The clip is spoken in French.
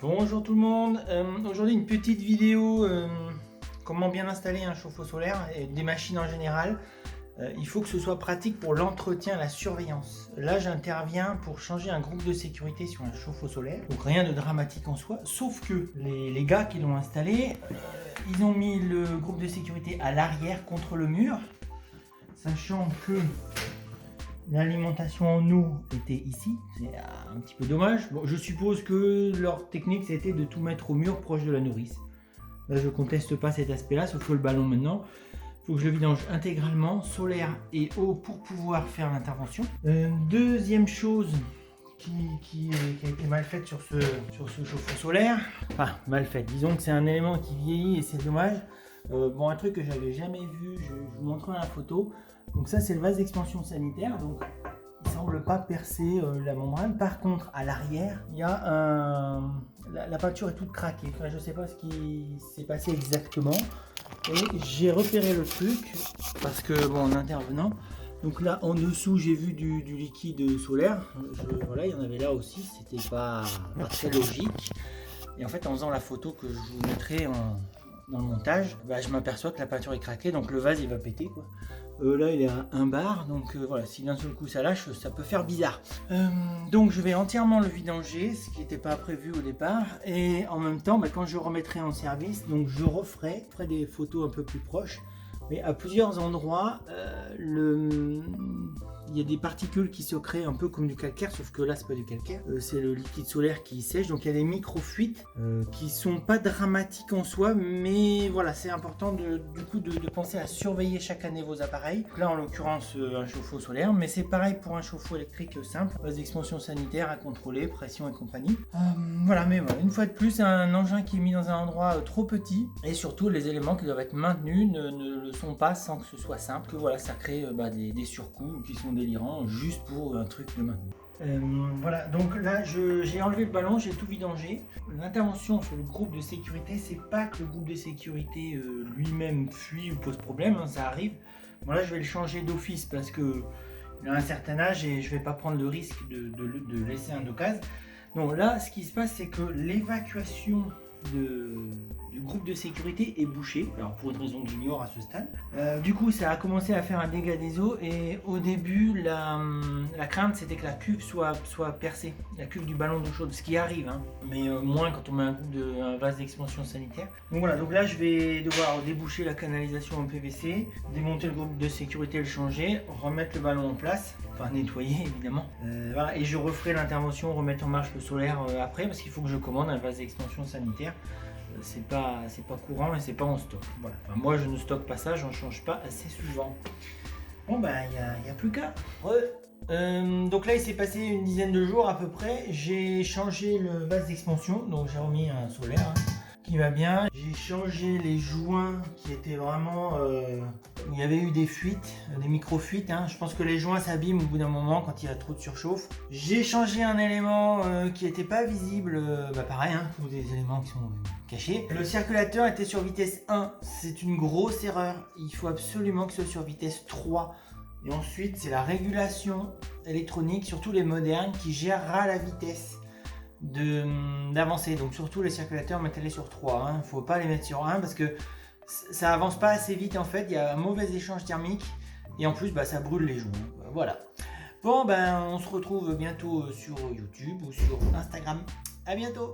Bonjour tout le monde, aujourd'hui une petite vidéo comment bien installer un chauffe-eau solaire et des machines en général. Il faut que ce soit pratique pour l'entretien, la surveillance. Là j'interviens pour changer un groupe de sécurité sur un chauffe-eau solaire, donc rien de dramatique en soi, sauf que les gars qui l'ont installé, ils ont mis le groupe de sécurité à l'arrière contre le mur, sachant que l'alimentation en eau était ici, c'est un petit peu dommage. Bon, je suppose que leur technique c'était de tout mettre au mur proche de la nourrice. Là je conteste pas cet aspect là, sauf que le ballon maintenant, il faut que je le vidange intégralement, solaire et eau pour pouvoir faire l'intervention. Deuxième chose qui a été mal faite sur ce chauffe-eau solaire, enfin mal faite, disons que c'est un élément qui vieillit et c'est dommage. Bon, un truc que j'avais jamais vu, je vous montrerai la photo. Donc ça c'est le vase d'expansion sanitaire, donc il semble pas percer la membrane. Par contre à l'arrière il y a la peinture est toute craquée, enfin, je sais pas ce qui s'est passé exactement et j'ai repéré le truc parce que bon, en intervenant, donc là en dessous j'ai vu du liquide solaire, voilà, il y en avait là aussi, c'était pas très logique et en fait en faisant la photo que je vous mettrai dans le montage, bah, je m'aperçois que la peinture est craquée, donc le vase il va péter quoi. Là il est à 1 bar, donc voilà, si d'un seul coup ça lâche, ça peut faire bizarre. Donc je vais entièrement le vidanger, ce qui n'était pas prévu au départ, et en même temps, bah, quand je remettrai en service, donc je referai des photos un peu plus proches, mais à plusieurs endroits, il y a des particules qui se créent un peu comme du calcaire, sauf que là c'est pas du calcaire, c'est le liquide solaire qui sèche, donc il y a des micro-fuites qui sont pas dramatiques en soi, mais voilà, c'est important du coup de penser à surveiller chaque année vos appareils. Là en l'occurrence un chauffe-eau solaire, mais c'est pareil pour un chauffe-eau électrique simple, base d'expansion sanitaire à contrôler, pression et compagnie. Voilà, mais voilà, une fois de plus, c'est un engin qui est mis dans un endroit trop petit, et surtout les éléments qui doivent être maintenus ne le sont pas sans que ce soit simple, que voilà, ça crée des surcoûts qui sont délirants juste pour un truc de maintenant. Voilà, donc là j'ai enlevé le ballon, j'ai tout vidangé. L'intervention sur le groupe de sécurité, c'est pas que le groupe de sécurité lui-même fuit ou pose problème, hein, ça arrive. Bon là je vais le changer d'office parce que il a un certain âge et je vais pas prendre le risque de laisser un d'occasion. Donc là ce qui se passe c'est que l'évacuation du groupe de sécurité est bouché, alors pour une raison que j'ignore à ce stade. Du coup ça a commencé à faire un dégât des eaux et au début la crainte c'était que la cuve soit percée, la cuve du ballon d'eau chaude, ce qui arrive hein, mais moins quand on met un vase d'expansion sanitaire. Donc voilà, donc là je vais devoir déboucher la canalisation en PVC, démonter le groupe de sécurité, le changer, remettre le ballon en place, enfin nettoyer évidemment, voilà, et je referai l'intervention, remettre en marche le solaire après parce qu'il faut que je commande un vase d'expansion sanitaire. C'est pas courant et c'est pas en stock. Voilà. Enfin, moi je ne stocke pas ça, j'en change pas assez souvent. Bon bah il y a plus qu'à. Donc là il s'est passé une dizaine de jours à peu près. J'ai changé le vase d'expansion, donc j'ai remis un solaire hein, qui va bien. J'ai changé les joints qui étaient vraiment où il y avait eu des fuites, des micro-fuites. Hein. Je pense que les joints s'abîment au bout d'un moment quand il y a trop de surchauffe. J'ai changé un élément qui n'était pas visible, pareil, hein, tous des éléments qui sont cachés. Le circulateur était sur vitesse 1, c'est une grosse erreur. Il faut absolument que ce soit sur vitesse 3. Et ensuite, c'est la régulation électronique, surtout les modernes, qui gérera la vitesse d'avancer. Donc surtout les circulateurs, mettez-les sur 3. Il ne faut pas les mettre sur 1 parce que ça avance pas assez vite en fait. Il y a un mauvais échange thermique et en plus ça brûle les joints. Voilà. Bon on se retrouve bientôt sur YouTube ou sur Instagram. À bientôt.